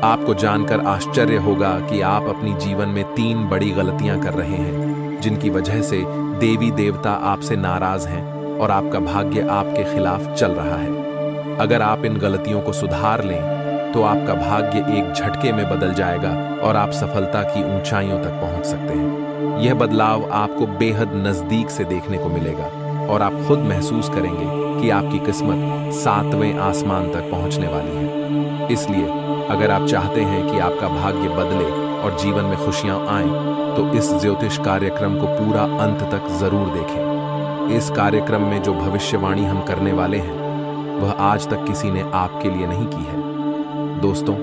आपको जानकर आश्चर्य होगा कि आप अपनी जीवन में 3 बड़ी गलतियां कर रहे हैं, जिनकी वजह से देवी देवता आपसे नाराज हैं और आपका भाग्य आपके खिलाफ चल रहा है। अगर आप इन गलतियों को सुधार लें तो आपका भाग्य एक झटके में बदल जाएगा और आप सफलता की ऊंचाइयों तक पहुंच सकते हैं। यह बदलाव आपको बेहद नजदीक से देखने को मिलेगा और आप खुद महसूस करेंगे कि आपकी किस्मत 7वें आसमान तक पहुंचने वाली है। इसलिए अगर आप चाहते हैं कि आपका भाग्य बदले और जीवन में खुशियां आएं, तो इस ज्योतिष कार्यक्रम को पूरा अंत तक जरूर देखें। इस कार्यक्रम में जो भविष्यवाणी हम करने वाले हैं, वह आज तक किसी ने आपके लिए नहीं की है। दोस्तों,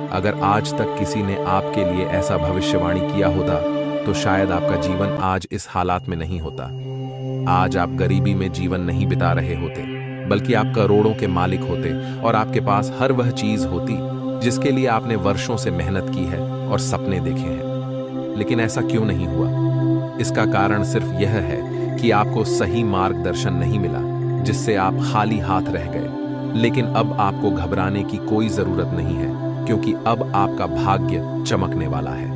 अगर आज तक किसी ने आपके लिए ऐसा भविष्यवाणी किया होता तो शायद आपका जीवन आज इस हालात में नहीं होता। आज आप गरीबी में जीवन नहीं बिता रहे होते, बल्कि आप करोड़ों के मालिक होते और आपके पास हर वह चीज होती जिसके लिए आपने वर्षों से मेहनत की है और सपने देखे हैं। लेकिन ऐसा क्यों नहीं हुआ? इसका कारण सिर्फ यह है कि आपको सही मार्गदर्शन नहीं मिला, जिससे आप खाली हाथ रह गए। लेकिन अब आपको घबराने की कोई जरूरत नहीं है, क्योंकि अब आपका भाग्य चमकने वाला है।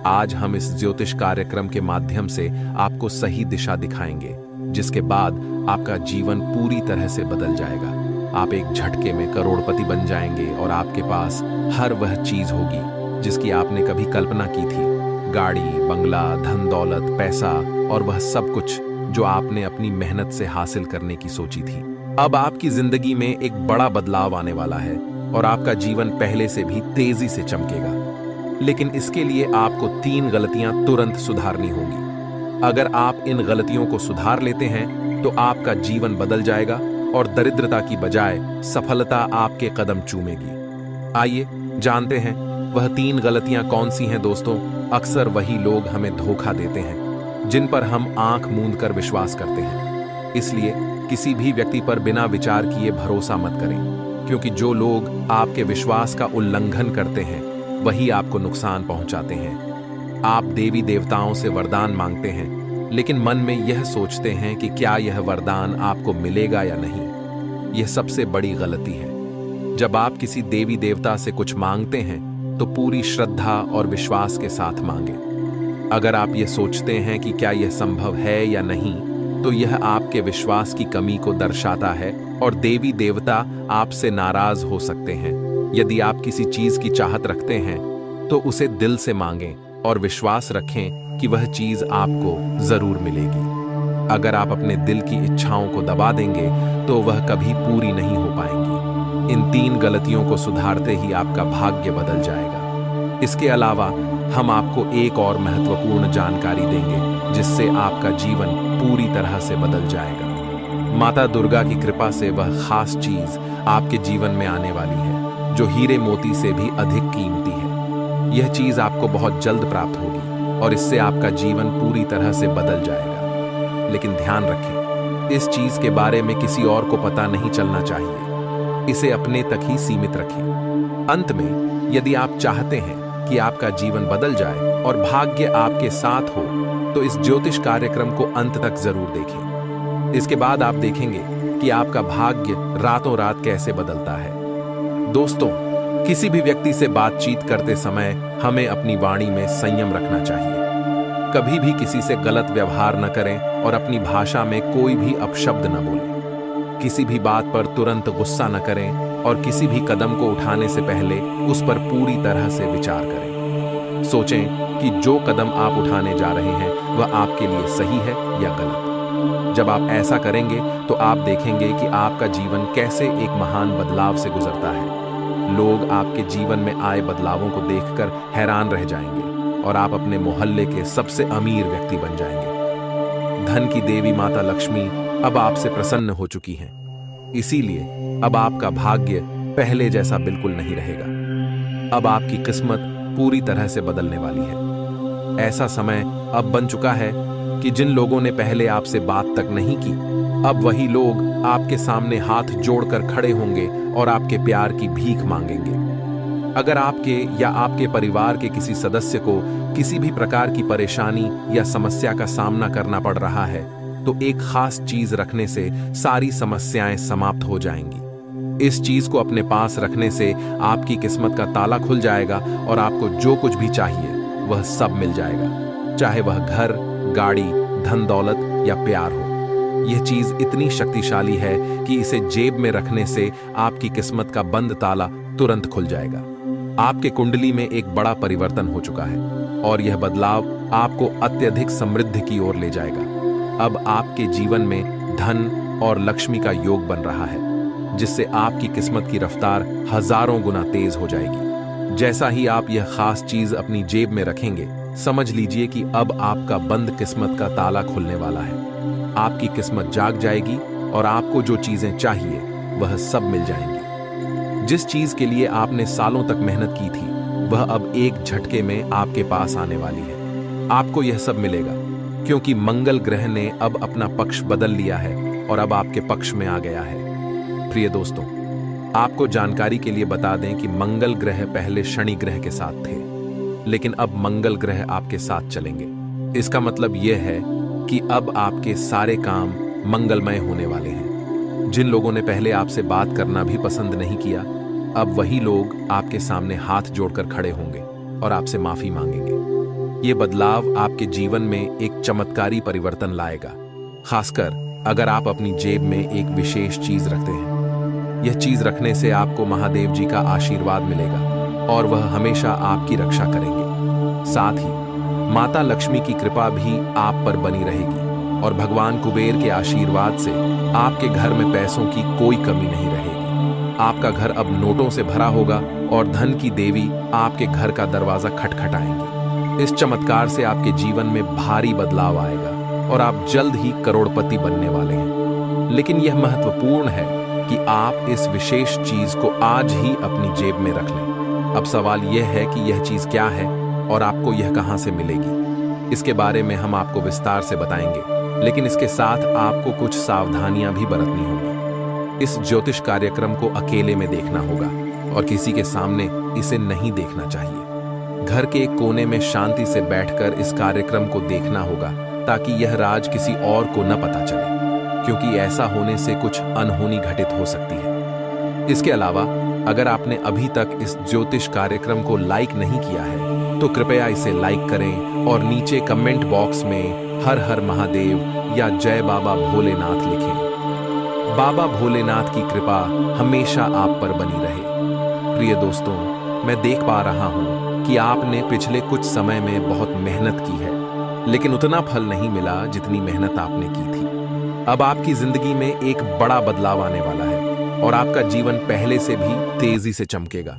आज हम इस ज्योतिष कार्यक्रम के माध्यम से आपको सही दिशा दिखाएंगे, जिसके बाद आपका जीवन पूरी तरह से बदल जाएगा। आप एक झटके में करोड़पति बन जाएंगे और आपके पास हर वह चीज होगी जिसकी आपने कभी कल्पना की थी। गाड़ी, बंगला, धन दौलत, पैसा और वह सब कुछ जो आपने अपनी मेहनत से हासिल करने की सोची थी। अब आपकी जिंदगी में एक बड़ा बदलाव आने वाला है और आपका जीवन पहले से भी तेजी से चमकेगा। लेकिन इसके लिए आपको 3 गलतियां तुरंत सुधारनी होंगी। अगर आप इन गलतियों को सुधार लेते हैं तो आपका जीवन बदल जाएगा और दरिद्रता की बजाय सफलता आपके कदम चूमेगी। आइए जानते हैं वह 3 गलतियां कौन सी हैं। दोस्तों, अक्सर वही लोग हमें धोखा देते हैं जिन पर हम आंख मूंद कर विश्वास करते हैं। इसलिए किसी भी व्यक्ति पर बिना विचार किए भरोसा मत करें, क्योंकि जो लोग आपके विश्वास का उल्लंघन करते हैं वही आपको नुकसान पहुंचाते हैं। आप देवी देवताओं से वरदान मांगते हैं, लेकिन मन में यह सोचते हैं कि क्या यह वरदान आपको मिलेगा या नहीं। यह सबसे बड़ी गलती है। जब आप किसी देवी देवता से कुछ मांगते हैं तो पूरी श्रद्धा और विश्वास के साथ मांगे। अगर आप ये सोचते हैं कि क्या यह संभव है या नहीं, तो यह आपके विश्वास की कमी को दर्शाता है और देवी देवता आपसे नाराज हो सकते हैं। यदि आप किसी चीज की चाहत रखते हैं तो उसे दिल से मांगें और विश्वास रखें कि वह चीज आपको जरूर मिलेगी। अगर आप अपने दिल की इच्छाओं को दबा देंगे तो वह कभी पूरी नहीं हो पाएंगी। इन 3 गलतियों को सुधारते ही आपका भाग्य बदल जाएगा। इसके अलावा हम आपको एक और महत्वपूर्ण जानकारी देंगे जिससे आपका जीवन पूरी तरह से बदल जाएगा। माता दुर्गा की कृपा से वह खास चीज आपके जीवन में आने वाली है जो हीरे मोती से भी अधिक कीमती है। यह चीज आपको बहुत जल्द प्राप्त होगी और इससे आपका जीवन पूरी तरह से बदल जाएगा। लेकिन ध्यान रखें, इस चीज के बारे में किसी और को पता नहीं चलना चाहिए। इसे अपने तक ही सीमित रखें। अंत में, यदि आप चाहते हैं कि आपका जीवन बदल जाए और भाग्य आपके साथ हो, तो इस ज्योतिष कार्यक्रम को अंत तक जरूर देखें। इसके बाद आप देखेंगे कि आपका भाग्य रातों रात कैसे बदलता है। दोस्तों, किसी भी व्यक्ति से बातचीत करते समय हमें अपनी वाणी में संयम रखना चाहिए। कभी भी किसी से गलत व्यवहार न करें और अपनी भाषा में कोई भी अपशब्द न बोलें। किसी भी बात पर तुरंत गुस्सा न करें और किसी भी कदम को उठाने से पहले उस पर पूरी तरह से विचार करें। सोचें कि जो कदम आप उठाने जा रहे हैं वह आपके लिए सही है या गलत। जब आप ऐसा करेंगे तो आप देखेंगे कि आपका जीवन कैसे एक महान बदलाव से गुजरता है। लोग आपके जीवन में आए बदलावों को देखकर हैरान रह जाएंगे और आप अपने मोहल्ले के सबसे अमीर व्यक्ति बन जाएंगे। धन की देवी माता लक्ष्मी अब आपसे प्रसन्न हो चुकी हैं। इसीलिए अब आपका भाग्य पहले जैसा बिल्कुल नहीं रहेगा। अब आपकी किस्मत पूरी तरह से बदलने वाली है। ऐसा समय अब बन चुका है कि जिन लोगों ने पहले आपसे बात तक नहीं की, अब वही लोग आपके सामने हाथ जोड़कर खड़े होंगे और आपके प्यार की भीख मांगेंगे। अगर आपके या आपके परिवार के किसी सदस्य को किसी भी प्रकार की परेशानी या समस्या का सामना करना पड़ रहा है, तो एक खास चीज रखने से सारी समस्याएं समाप्त हो जाएंगी। इस चीज को अपने पास रखने से आपकी किस्मत का ताला खुल जाएगा और आपको जो कुछ भी चाहिए वह सब मिल जाएगा, चाहे वह घर, गाड़ी, धन दौलत या प्यार हो। यह चीज इतनी शक्तिशाली है कि इसे जेब में रखने से आपकी किस्मत का बंद ताला तुरंत खुल जाएगा। आपके कुंडली में एक बड़ा परिवर्तन हो चुका है और यह बदलाव आपको अत्यधिक समृद्धि की ओर ले जाएगा। अब आपके जीवन में धन और लक्ष्मी का योग बन रहा है, जिससे आपकी किस्मत की रफ्तार हजारों गुना तेज हो जाएगी। जैसा ही आप यह खास चीज अपनी जेब में रखेंगे, समझ लीजिए कि अब आपका बंद किस्मत का ताला खुलने वाला है। आपकी किस्मत जाग जाएगी और आपको जो चीजें चाहिए वह सब मिल जाएंगी। जिस चीज के लिए आपने सालों तक मेहनत की थी, वह अब एक झटके में आपके पास आने वाली है। आपको यह सब मिलेगा क्योंकि मंगल ग्रह ने अब अपना पक्ष बदल लिया है और अब आपके पक्ष में आ गया है। प्रिय दोस्तों, आपको जानकारी के लिए बता दें कि मंगल ग्रह पहले शनि ग्रह के साथ थे, लेकिन अब मंगल ग्रह आपके साथ चलेंगे। इसका मतलब यह है कि अब आपके सारे काम मंगलमय होने वाले हैं। जिन लोगों ने पहले आपसे बात करना भी पसंद नहीं किया, अब वही लोग आपके सामने हाथ जोड़कर खड़े होंगे और आपसे माफी मांगेंगे। ये बदलाव आपके जीवन में एक चमत्कारी परिवर्तन लाएगा, खासकर अगर आप अपनी जेब में एक विशेष चीज रखते हैं। यह चीज रखने से आपको महादेव जी का आशीर्वाद मिलेगा और वह हमेशा आपकी रक्षा करेंगे। साथ ही माता लक्ष्मी की कृपा भी आप पर बनी रहेगी और भगवान कुबेर के आशीर्वाद से आपके घर में पैसों की कोई कमी नहीं रहेगी। आपका घर अब नोटों से भरा होगा और धन की देवी आपके घर का दरवाजा खटखटाएंगी। इस चमत्कार से आपके जीवन में भारी बदलाव आएगा और आप जल्द ही करोड़पति बनने वाले हैं। लेकिन यह महत्वपूर्ण है कि आप इस विशेष चीज को आज ही अपनी जेब में रख लें। अब सवाल यह है कि यह चीज क्या है और आपको यह कहां से मिलेगी। इसके बारे में हम आपको विस्तार से बताएंगे, लेकिन इसके साथ आपको कुछ सावधानियां भी बरतनी होंगी। इस ज्योतिष कार्यक्रम को अकेले में देखना होगा और किसी के सामने इसे नहीं देखना चाहिए। घर के एक कोने में शांति से बैठकर इस कार्यक्रम को देखना होगा, ताकि यह राज किसी और को न पता चले, क्योंकि ऐसा होने से कुछ अनहोनी घटित हो सकती है। इसके अलावा अगर आपने अभी तक इस ज्योतिष कार्यक्रम को लाइक नहीं किया है, तो कृपया इसे लाइक करें और नीचे कमेंट बॉक्स में हर हर महादेव या जय बाबा भोलेनाथ लिखें। बाबा भोलेनाथ की कृपा हमेशा आप पर बनी रहे। प्रिय दोस्तों, मैं देख पा रहा हूं कि आपने पिछले कुछ समय में बहुत मेहनत की है, लेकिन उतना फल नहीं मिला जितनी मेहनत आपने की थी। अब आपकी जिंदगी में एक बड़ा बदलाव आने वाला है और आपका जीवन पहले से भी तेजी से चमकेगा।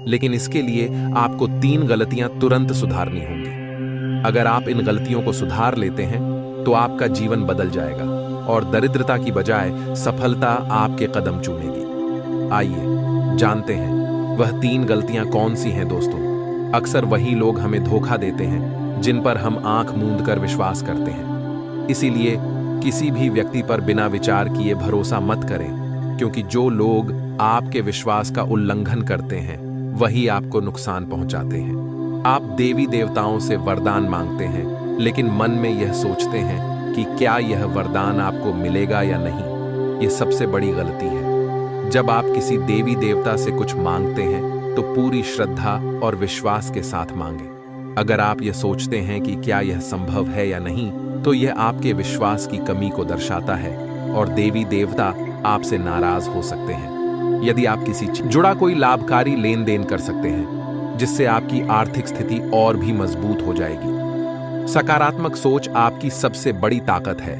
लेकिन इसके लिए आपको 3 गलतियां तुरंत सुधारनी होंगी। अगर आप इन गलतियों को सुधार लेते हैं तो आपका जीवन बदल जाएगा और दरिद्रता की बजाय सफलता आपके कदम चूमेगी। आइए जानते हैं वह 3 गलतियां कौन सी हैं दोस्तों। अक्सर वही लोग हमें धोखा देते हैं जिन पर हम आंख मूंद कर विश्वास करते हैं। इसीलिए किसी भी व्यक्ति पर बिना विचार किए भरोसा मत करें, क्योंकि जो लोग आपके विश्वास का उल्लंघन करते हैं वही आपको नुकसान पहुंचाते हैं। आप देवी देवताओं से वरदान मांगते हैं, लेकिन मन में यह सोचते हैं कि क्या यह वरदान आपको मिलेगा या नहीं। यह सबसे बड़ी गलती है। जब आप किसी देवी देवता से कुछ मांगते हैं तो पूरी श्रद्धा और विश्वास के साथ मांगें। अगर आप यह सोचते हैं कि क्या यह संभव है या नहीं, तो यह आपके विश्वास की कमी को दर्शाता है और देवी देवता आपसे नाराज हो सकते हैं। यदि आप किसी जुड़ा कोई लाभकारी लेन देन कर सकते हैं, जिससे आपकी आर्थिक स्थिति और भी मजबूत हो जाएगी। सकारात्मक सोच आपकी सबसे बड़ी ताकत है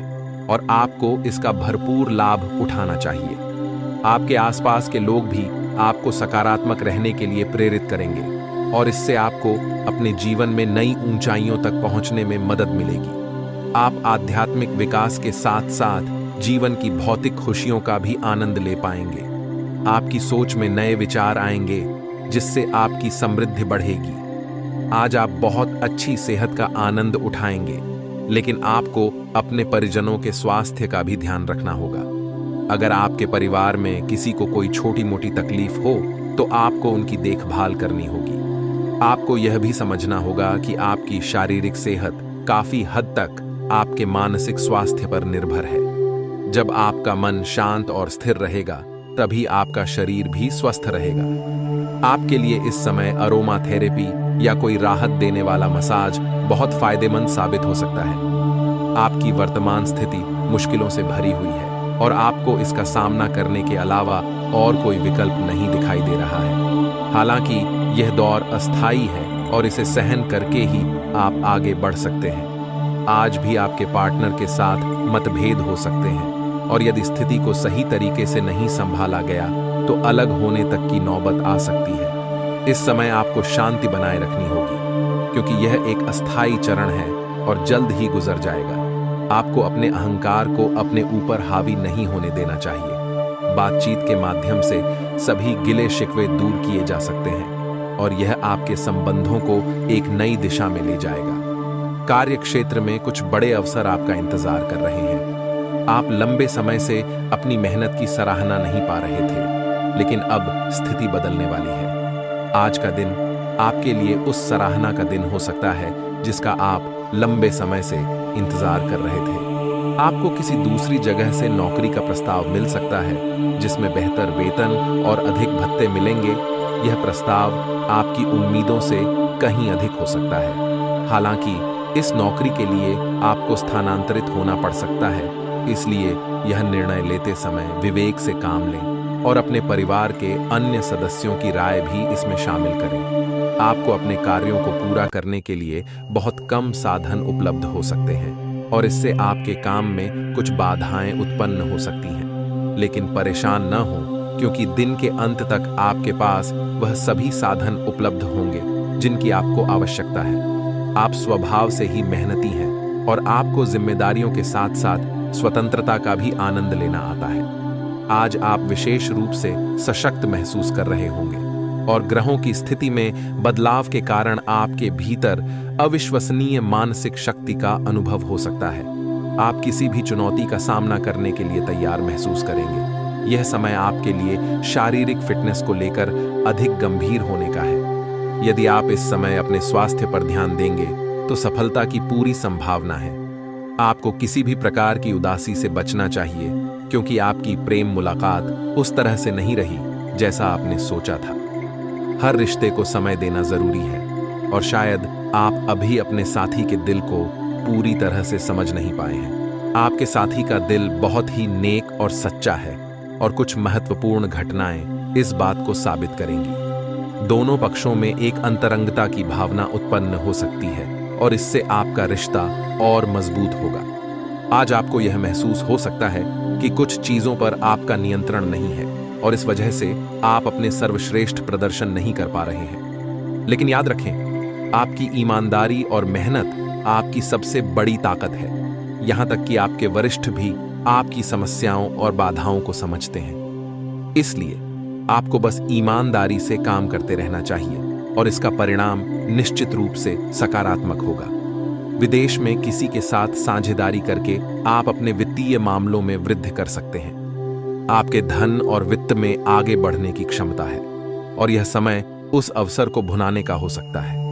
और आपको इसका भरपूर लाभ उठाना चाहिए। आपके आसपास के लोग भी आपको सकारात्मक रहने के लिए प्रेरित करेंगे और इससे आपको अपने जीवन में नई ऊंचाइयों तक पहुंचने में मदद मिलेगी। आप आध्यात्मिक विकास के साथ साथ जीवन की भौतिक खुशियों का भी आनंद ले पाएंगे। आपकी सोच में नए विचार आएंगे, जिससे आपकी समृद्धि बढ़ेगी। आज आप बहुत अच्छी सेहत का आनंद उठाएंगे, लेकिन आपको अपने परिजनों के स्वास्थ्य का भी ध्यान रखना होगा। अगर आपके परिवार में किसी को कोई छोटी मोटी तकलीफ हो, तो आपको उनकी देखभाल करनी होगी। आपको यह भी समझना होगा कि आपकी शारीरिक सेहत काफी हद तक आपके मानसिक स्वास्थ्य पर निर्भर है। जब आपका मन शांत और स्थिर रहेगा, तभी आपका शरीर भी स्वस्थ रहेगा। आपके लिए इस समय अरोमा थेरेपी या कोई राहत देने वाला मसाज बहुत फायदेमंद साबित हो सकता है। आपकी वर्तमान स्थिति मुश्किलों से भरी हुई है और आपको इसका सामना करने के अलावा और कोई विकल्प नहीं दिखाई दे रहा है। हालांकि यह दौर अस्थायी है और इसे सहन करके ही आप आगे बढ़ सकते हैं। आज भी आपके पार्टनर के साथ मतभेद हो सकते हैं और यदि स्थिति को सही तरीके से नहीं संभाला गया तो अलग होने तक की नौबत आ सकती है। इस समय आपको शांति बनाए रखनी होगी, क्योंकि यह एक अस्थायी चरण है और जल्द ही गुजर जाएगा। आपको अपने अहंकार को अपने ऊपर हावी नहीं होने देना चाहिए। बातचीत के माध्यम से सभी गिले शिकवे दूर किए जा सकते हैं और यह आपके संबंधों को एक नई दिशा में ले जाएगा। कार्य क्षेत्र में कुछ बड़े अवसर आपका इंतजार कर रहे हैं। आप लंबे समय से अपनी मेहनत की सराहना नहीं पा रहे थे, लेकिन अब स्थिति बदलने वाली है। आज का दिन आपके लिए उस सराहना का दिन हो सकता है जिसका आप लंबे समय से इंतजार कर रहे थे। आपको किसी दूसरी जगह से नौकरी का प्रस्ताव मिल सकता है, जिसमें बेहतर वेतन और अधिक भत्ते मिलेंगे। यह प्रस्ताव आपकी उम्मीदों से कहीं अधिक हो सकता है। हालांकि इस नौकरी के लिए आपको स्थानांतरित होना पड़ सकता है, इसलिए यह निर्णय लेते समय विवेक से काम लें और अपने परिवार के अन्य सदस्यों की राय भी इसमें शामिल करें। आपको अपने कार्यों को पूरा करने के लिए बहुत कम साधन उपलब्ध हो सकते हैं और इससे आपके काम में कुछ बाधाएं उत्पन्न हो सकती हैं। लेकिन परेशान न हो, क्योंकि दिन के अंत तक आपके पास वह सभी साधन उपलब्ध होंगे जिनकी आपको आवश्यकता है। आप स्वभाव से ही मेहनती हैं और आपको जिम्मेदारियों के साथ साथ स्वतंत्रता का भी आनंद लेना आता है। आज आप विशेष रूप से सशक्त महसूस कर रहे होंगे और ग्रहों की स्थिति में बदलाव के कारण आपके भीतर अविश्वसनीय मानसिक शक्ति का अनुभव हो सकता है। आप किसी भी चुनौती का सामना करने के लिए तैयार महसूस करेंगे। यह समय आपके लिए शारीरिक फिटनेस को लेकर अधिक गंभीर होने का है। यदि आप इस समय अपने स्वास्थ्य पर ध्यान देंगे तो सफलता की पूरी संभावना है। आपको किसी भी प्रकार की उदासी से बचना चाहिए, क्योंकि आपकी प्रेम मुलाकात उस तरह से नहीं रही जैसा आपने सोचा था। हर रिश्ते को समय देना जरूरी है, और शायद आप अभी अपने साथी के दिल को पूरी तरह से समझ नहीं पाए हैं। आपके साथी का दिल बहुत ही नेक और सच्चा है, और कुछ महत्वपूर्ण घटनाएं इस बात को साबित करेंगी। दोनों पक्षों में एक अंतरंगता की भावना उत्पन्न हो सकती है, और इससे आपका रिश्ता और मजबूत होगा। आज आपको यह महसूस हो सकता है कि कुछ चीजों पर आपका नियंत्रण नहीं है, और इस वजह से आप अपने सर्वश्रेष्ठ प्रदर्शन नहीं कर पा रहे हैं। लेकिन याद रखें, आपकी ईमानदारी और मेहनत आपकी सबसे बड़ी ताकत है। यहां तक कि आपके वरिष्ठ भी आपकी समस्याओं और बाधाओं को समझते हैं। इसलिए आपको बस ईमानदारी से काम करते रहना चाहिए, और इसका परिणाम निश्चित रूप से सकारात्मक होगा। विदेश में किसी के साथ साझेदारी करके आप अपने वित्तीय मामलों में वृद्धि कर सकते हैं। आपके धन और वित्त में आगे बढ़ने की क्षमता है, और यह समय उस अवसर को भुनाने का हो सकता है।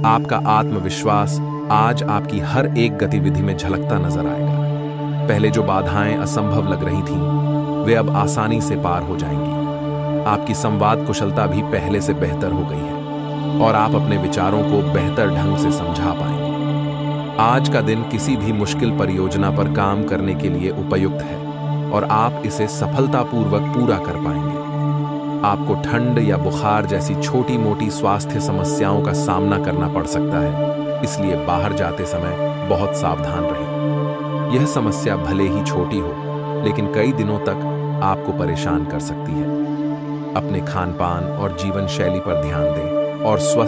आपका आत्मविश्वास आज आपकी हर एक गतिविधि में झलकता नजर आएगा। पहले जो बाधाएं असंभव लग रही थीं, वे अब आसानी से पार हो जाएंगी। आपकी संवाद कुशलता भी पहले से बेहतर हो गई है, और आप अपने विचारों को बेहतर ढंग से समझा पाएंगे। आज का दिन किसी भी मुश्किल परियोजना पर काम करने के लिए उपयुक्त है, और आप इसे सफलतापूर्वक पूरा कर पाएंगे। आपको ठंड या बुखार जैसी छोटी मोटी स्वास्थ्य समस्याओं का सामना करना पड़ सकता है, इसलिए बाहर जाते समय बहुत सावधान रहें। यह समस्या भले ही छोटी हो, लेकिन कई दिनों तक आपको परेशान कर सकती है। अपने खान पान और जीवन शैली पर ध्यान दें, और स्वस्थ